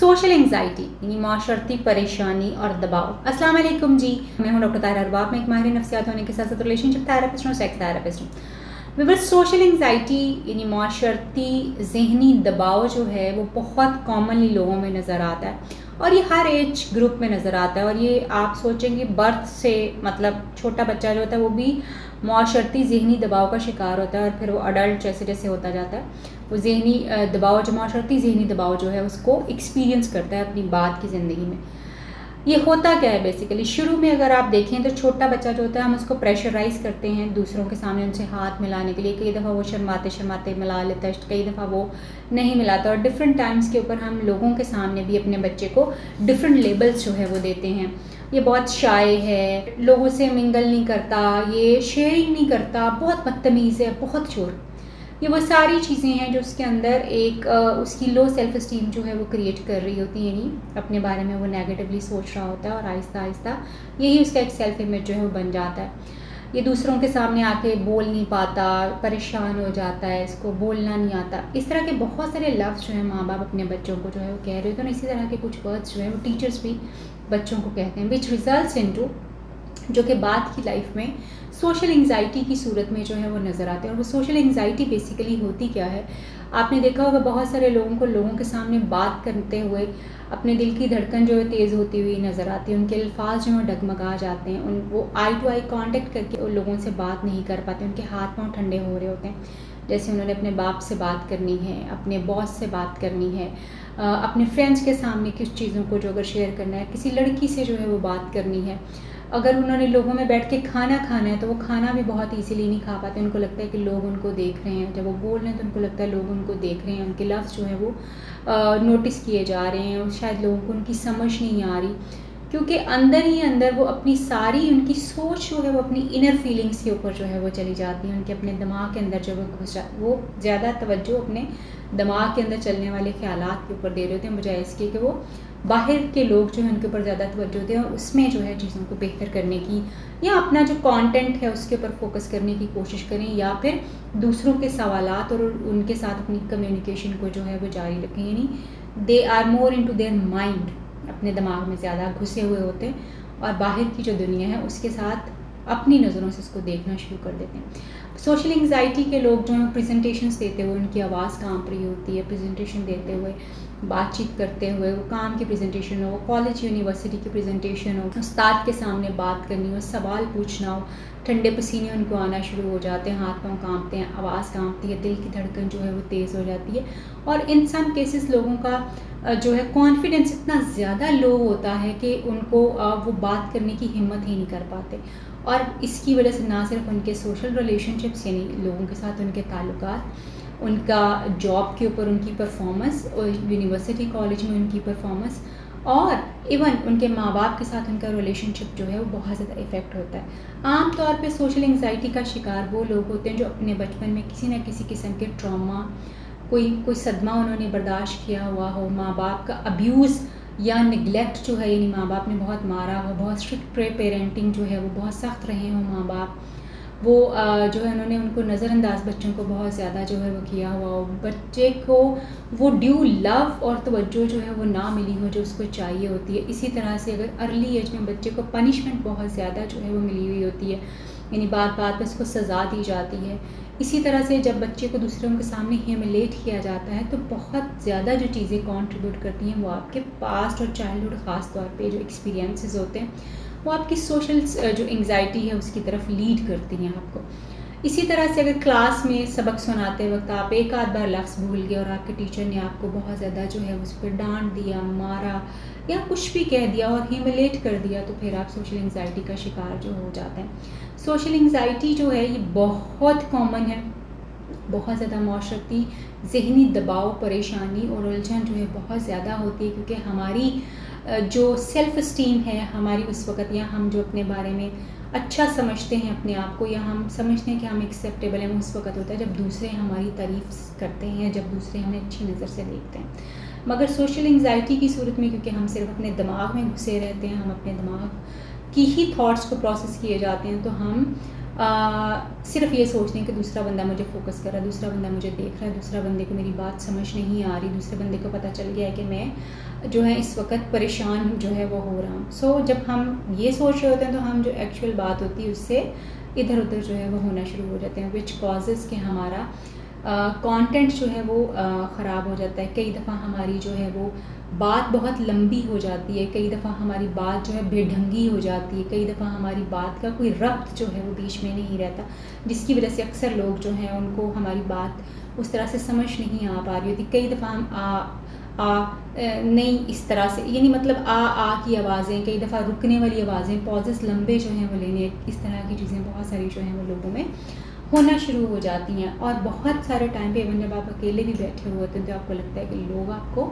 Social anxiety यानी माशरती परेशानी और दबाव। अस्सलाम वालेकुम जी, मैं हूं डॉक्टर ताहिरा अरबाब। मैं एक माहिर नफ्सियात होने के साथ साथ रिलेशनशिप थेरेपिस्ट और सेक्स थेरेपिस्ट हूँ। विवर्स, सोशल एंग्जाइटी यानी माशरती जहनी दबाव जो है वो बहुत कॉमनली लोगों में नज़र आता है और ये हर एज ग्रुप में नज़र आता है। और ये आप सोचेंगे बर्थ से, मतलब छोटा बच्चा जो होता है वो भी माशरती ज़हनी दबाव का शिकार होता है और फिर वो अडल्ट जैसे जैसे होता जाता है वो ज़हनी दबाव, जो माशरती ज़हनी दबाव जो है उसको एक्सपीरियंस करता है अपनी बात की ज़िंदगी में। ये होता क्या है बेसिकली, शुरू में अगर आप देखें तो छोटा बच्चा जो होता है हम उसको प्रेशराइज करते हैं दूसरों के सामने उनसे हाथ मिलाने के लिए। कई दफ़ा वो शर्माते शर्माते मिला लेता है, कई दफ़ा वो नहीं मिलाता। और डिफरेंट टाइम्स के ऊपर हम लोगों के सामने भी अपने बच्चे को डिफरेंट लेबल्स जो है वो देते हैं। ये बहुत शाय है, लोगों से मिंगल नहीं करता, ये शेयरिंग नहीं करता, बहुत बदतमीज़ है, बहुत शोर। ये वो सारी चीज़ें हैं जो उसके अंदर एक उसकी लो सेल्फ इस्टीम जो है वो क्रिएट कर रही होती है, यानी अपने बारे में वो नेगेटिवली सोच रहा होता है और आहिस्ता आहिस्ता यही उसका एक सेल्फ इमेज जो है वो बन जाता है। ये दूसरों के सामने आके बोल नहीं पाता, परेशान हो जाता है, इसको बोलना नहीं आता। इस तरह के बहुत सारे लफ्ज़ जो है माँ बाप अपने बच्चों को जो है वो कह रहे होते हैं। इसी तरह के कुछ वर्ड्स जो है वो टीचर्स भी बच्चों को कहते हैं, विच रिजल्ट्स इनटू, जो कि बाद की लाइफ में सोशल एंग्जाइटी की सूरत में जो है वो नज़र आते हैं। और वो सोशल एंग्जाइटी बेसिकली होती क्या है, आपने देखा होगा बहुत सारे लोगों को लोगों के सामने बात करते हुए अपने दिल की धड़कन जो है तेज़ होती हुई नज़र आती है, उनके अल्फाज जो है डगमगा जाते हैं, वो आई टू आई कांटेक्ट करके उन लोगों से बात नहीं कर पाते, उनके हाथ पांव ठंडे हो रहे होते हैं। जैसे उन्होंने अपने बाप से बात करनी है, अपने बॉस से बात करनी है, अपने फ्रेंड्स के सामने किस चीज़ों को जो अगर शेयर करना है, किसी लड़की से जो है वो बात करनी है, अगर उन्होंने लोगों में बैठ के खाना खाना है तो वो खाना भी बहुत इजीली नहीं खा पाते। उनको लगता है कि लोग उनको देख रहे हैं, जब वो बोल रहे हैं तो उनको लगता है लोग उनको देख रहे हैं, उनके लफ्ज़ जो है वो नोटिस किए जा रहे हैं और शायद लोगों को उनकी समझ नहीं आ रही, क्योंकि अंदर ही अंदर वो अपनी सारी उनकी सोच जो है वो अपनी इनर फीलिंग्स के ऊपर जो है वो चली जाती है। उनके अपने दिमाग के अंदर जो वो घुस जाती, वो ज़्यादा तवज्जो अपने दिमाग के अंदर चलने वाले ख्यालात के ऊपर दे रहे होते हैं, बजाय इसके कि वो बाहर के लोग जो हैं उनके ऊपर ज़्यादा तवज्जो दें और उसमें जो है चीज़ों को बेहतर करने की या अपना जो कंटेंट है उसके ऊपर फोकस करने की कोशिश करें, या फिर दूसरों के सवालात और उनके साथ अपनी कम्युनिकेशन को जो है वो जारी रखें। यानी they are more into their mind, अपने दिमाग में ज़्यादा घुसे हुए होते हैं और बाहर की जो दुनिया है उसके साथ अपनी नज़रों से उसको देखना शुरू कर देते हैं। सोशल एंग्जाइटी के लोग जो हैं प्रेजेंटेशंस देते हुए उनकी आवाज़ कांप रही होती है, प्रेजेंटेशन देते हुए, बातचीत करते हुए, वो काम की प्रेजेंटेशन हो, कॉलेज यूनिवर्सिटी की प्रेजेंटेशन हो, उस्ताद के सामने बात करनी हो, सवाल पूछना हो, ठंडे पसीने उनको आना शुरू हो जाते हैं, हाथ पांव कांपते हैं, आवाज़ कांपती है, दिल की धड़कन जो है वो तेज़ हो जाती है। और इन सम केसेस लोगों का जो है कॉन्फिडेंस इतना ज़्यादा लो होता है कि उनको वो बात करने की हिम्मत ही नहीं कर पाते। और इसकी वजह से ना सिर्फ उनके सोशल रिलेशनशिप्स यानी लोगों के साथ उनके ताल्लुकात, उनका जॉब के ऊपर उनकी परफॉर्मेंस और यूनिवर्सिटी कॉलेज में उनकी परफॉर्मेंस, और इवन उनके माँ बाप के साथ उनका रिलेशनशिप जो है वो बहुत ज़्यादा इफ़ेक्ट होता है। आम तौर पे सोशल एंग्जाइटी का शिकार वो लोग होते हैं जो अपने बचपन में किसी न किसी किस्म के ट्रॉमा, कोई सदमा उन्होंने बर्दाश्त किया हुआ हो, माँ बाप का अब्यूज़ या निगलेक्ट जो है, यानी माँ बाप ने बहुत मारा हो, बहुत स्ट्रिक्ट पेरेंटिंग जो है वो बहुत सख्त रहे हों माँ बाप, वो जो है उन्होंने उनको नज़रअंदाज बच्चों को बहुत ज़्यादा जो है वो किया हुआ हो, बच्चे को वो ड्यू लव और तवज्जो जो है वो ना मिली हो जो उसको चाहिए होती है। इसी तरह से अगर अर्ली एज में बच्चे को पनिशमेंट बहुत ज़्यादा जो है वो मिली हुई होती है, यानी बात बात पर उसको सज़ा दी जाती है। इसी तरह से जब बच्चे को दूसरों के सामने ह्यूमिलेट किया जाता है तो बहुत ज़्यादा जो चीज़ें कंट्रीब्यूट करती हैं वो आपके पास्ट और चाइल्डहुड ख़ास तौर पे जो एक्सपीरियंसेस होते हैं वो आपकी सोशल जो एंग्जाइटी है उसकी तरफ लीड करती हैं आपको। इसी तरह से अगर क्लास में सबक सुनाते वक्त आप एक आध बार लफ्ज़ भूल गए और आपके टीचर ने आपको बहुत ज़्यादा जो है उस पर डांट दिया, मारा या कुछ भी कह दिया और ह्यूमिलेट कर दिया, तो फिर आप सोशल एंग्जाइटी का शिकार जो हो जाते हैं। सोशल एंग्जाइटी जो है ये बहुत कॉमन है, बहुत ज़्यादा माशरती ज़हनी दबाव, परेशानी और उलझन जो है बहुत ज़्यादा होती है, क्योंकि हमारी जो सेल्फ़ इस्टीम है हमारी उस वक़्त, या हम जो अपने बारे में अच्छा समझते हैं अपने आप को, या हम समझते हैं कि हम एक्सेप्टेबल हैं, उस वक़्त होता है जब दूसरे हमारी तारीफ़ करते हैं, जब दूसरे हमें अच्छी नज़र से देखते हैं। मगर सोशल एंग्जाइटी की सूरत में, क्योंकि हम सिर्फ अपने दिमाग में घुसे रहते हैं, हम अपने दिमाग की ही थॉट्स को प्रोसेस किए जाते हैं, तो हम صرف یہ سوچتے ہیں کہ دوسرا بندہ مجھے فوکس کر رہا ہے، دوسرا بندہ مجھے دیکھ رہا ہے، دوسرا بندے کو میری بات سمجھ نہیں آ رہی، دوسرے بندے کو پتہ چل گیا ہے کہ میں جو ہے اس وقت پریشان جو ہے وہ ہو رہا ہوں. سو جب ہم یہ سوچ رہے ہوتے ہیں تو ہم جو ایکچوئل بات ہوتی ہے اس سے ادھر ادھر جو ہے وہ ہونا شروع ہو جاتے ہیں، وچ کازز کہ ہمارا کانٹینٹ جو ہے وہ خراب ہو جاتا ہے. کئی دفعہ ہماری جو ہے وہ بات بہت لمبی ہو جاتی ہے، کئی دفعہ ہماری بات جو ہے بے ڈھنگی ہو جاتی ہے، کئی دفعہ ہماری بات کا کوئی ربط جو ہے وہ بیچ میں نہیں رہتا، جس کی وجہ سے اکثر لوگ جو ہیں ان کو ہماری بات اس طرح سے سمجھ نہیں آ پا رہی ہوتی. کئی دفعہ ہم نہیں اس طرح سے، یعنی مطلب کی آوازیں، کئی دفعہ رکنے والی آوازیں، پازز لمبے جو ہیں وہ لینے، اس طرح کی چیزیں بہت ساری جو ہیں وہ لوگوں میں ہونا شروع ہو جاتی ہیں. اور بہت سارے ٹائم پہ ایون جب آپ اکیلے بھی بیٹھے ہوئے ہوتے ہیں تو آپ کو لگتا ہے کہ لوگ آپ کو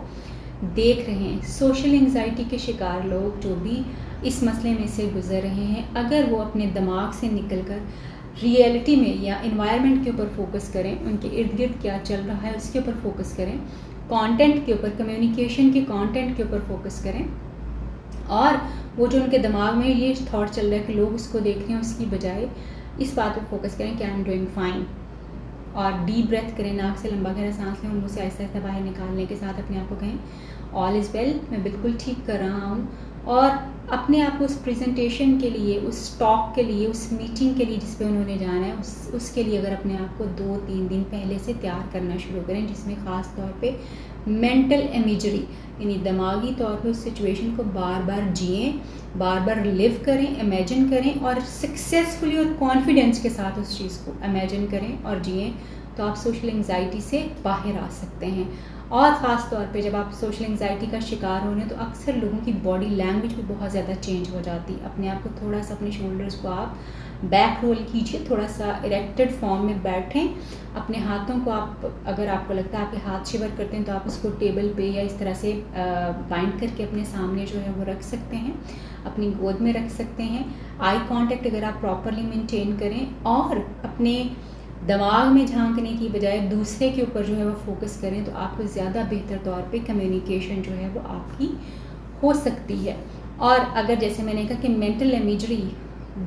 دیکھ رہے ہیں. سوشل انگزائٹی کے شکار لوگ جو بھی اس مسئلے میں سے گزر رہے ہیں، اگر وہ اپنے دماغ سے نکل کر ریئلٹی میں یا انوائرمنٹ کے اوپر فوکس کریں، ان کے ارد گرد کیا چل رہا ہے اس کے اوپر فوکس کریں، کانٹینٹ کے اوپر، کمیونیکیشن کے کانٹینٹ کے اوپر فوکس کریں، اور وہ جو ان کے دماغ میں یہ تھاٹ چل رہا ہے کہ لوگ اس کو دیکھ رہے ہیں، اس کی بجائے اس بات پہ فوکس کریں کہ آئی ایم ڈوئنگ فائن. اور ڈیپ بریتھ کریں، ناک سے لمبا گہرا سانس لیں اور منہ سے آہستہ آہستہ باہر نکالنے کے ساتھ اپنے آپ کو کہیں آل از ویل، میں بالکل ٹھیک کر رہا ہوں. اور اپنے آپ کو اس پریزنٹیشن کے لیے، اس ٹاک کے لیے، اس میٹنگ کے لیے جس پہ انہوں نے جانا ہے، اس کے لیے اگر اپنے آپ کو 2-3 دن پہلے سے تیار کرنا شروع کریں، جس میں خاص طور پہ مینٹل امیجری، یعنی دماغی طور پہ اس سچویشن کو بار بار جئیں، بار بار لیو کریں، امیجن کریں، اور سکسیزفلی اور کانفیڈینس کے ساتھ اس چیز کو امیجن کریں اور جئیں، تو آپ سوشل انگزائٹی سے باہر آ سکتے ہیں. اور خاص طور پہ جب آپ سوشل انگزائٹی کا شکار ہو رہے ہیں تو اکثر لوگوں کی باڈی لینگویج بھی بہت زیادہ چینج ہو جاتی ہے. اپنے آپ کو تھوڑا سا، اپنے شولڈرز کو آپ بیک رول کیجیے، تھوڑا سا اریکٹڈ فارم میں بیٹھیں، اپنے ہاتھوں کو آپ، اگر آپ کو لگتا ہے آپ کے ہاتھ شیور کرتے ہیں تو آپ اس کو ٹیبل پہ یا اس طرح سے بائنڈ کر کے اپنے سامنے جو ہے وہ رکھ سکتے ہیں، اپنی گود میں رکھ سکتے ہیں. آئی کانٹیکٹ اگر آپ پراپرلی مینٹین کریں اور اپنے دماغ میں جھانکنے کی بجائے دوسرے کے اوپر جو ہے وہ فوکس کریں، تو آپ کو زیادہ بہتر طور پہ کمیونیکیشن جو ہے وہ آپ کی ہو سکتی ہے. اور اگر جیسے میں نے کہا کہ مینٹل امیجری،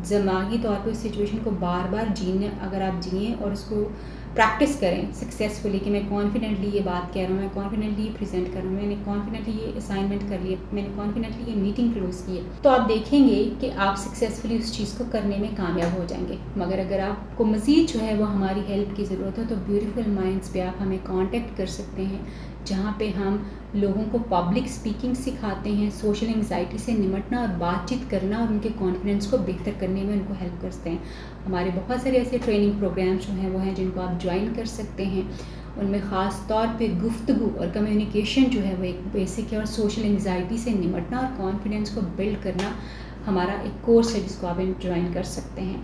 دماغی طور پہ اس سچویشن کو بار بار جینے، اگر آپ جئیں اور اس کو پریکٹس کریں سکسیزفلی کہ میں کانفیڈنٹلی یہ بات کہہ رہا ہوں، میں کانفیڈنٹلی یہ پریزنٹ کر رہا ہوں، میں نے کانفیڈنٹلی یہ اسائنمنٹ کر لی ہے، میں نے کانفیڈنٹلی یہ میٹنگ کلوز کی ہے، تو آپ دیکھیں گے کہ آپ سکسیزفلی اس چیز کو کرنے میں کامیاب ہو جائیں گے. مگر اگر آپ کو مزید جو ہے وہ ہماری ہیلپ کی ضرورت ہے تو بیوٹیفل مائنڈس پہ آپ ہمیں کانٹیکٹ کر سکتے ہیں، جہاں پہ ہم لوگوں کو پبلک اسپیکنگ سکھاتے ہیں، سوشل انگزائٹی سے نمٹنا اور بات چیت کرنا اور ان کے کانفیڈنس کو بہتر کرنے میں ان کو ہیلپ کرتے ہیں. ہمارے بہت سارے ایسے ٹریننگ پروگرامس جو ہیں وہ ہیں جن کو آپ جوائن کر سکتے ہیں. ان میں خاص طور پہ گفتگو اور کمیونیکیشن جو ہے وہ ایک بیسک ہے، اور سوشل انگزائٹی سے نمٹنا اور کانفیڈنس کو بلڈ کرنا ہمارا ایک کورس ہے جس کو آپ جوائن کر سکتے ہیں.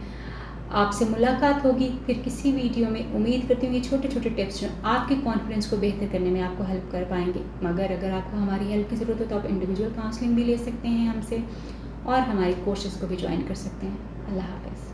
آپ سے ملاقات ہوگی پھر کسی ویڈیو میں. امید کرتی ہوں یہ چھوٹے چھوٹے ٹپس جو آپ کے کانفیڈنس کو بہتر کرنے میں آپ کو ہیلپ کر پائیں گے. مگر اگر آپ کو ہماری ہیلپ کی ضرورت ہو تو آپ انڈیویجول کاؤنسلنگ بھی لے سکتے ہیں ہم سے، اور ہمارے کورسز کو بھی جوائن کر سکتے ہیں. اللہ حافظ.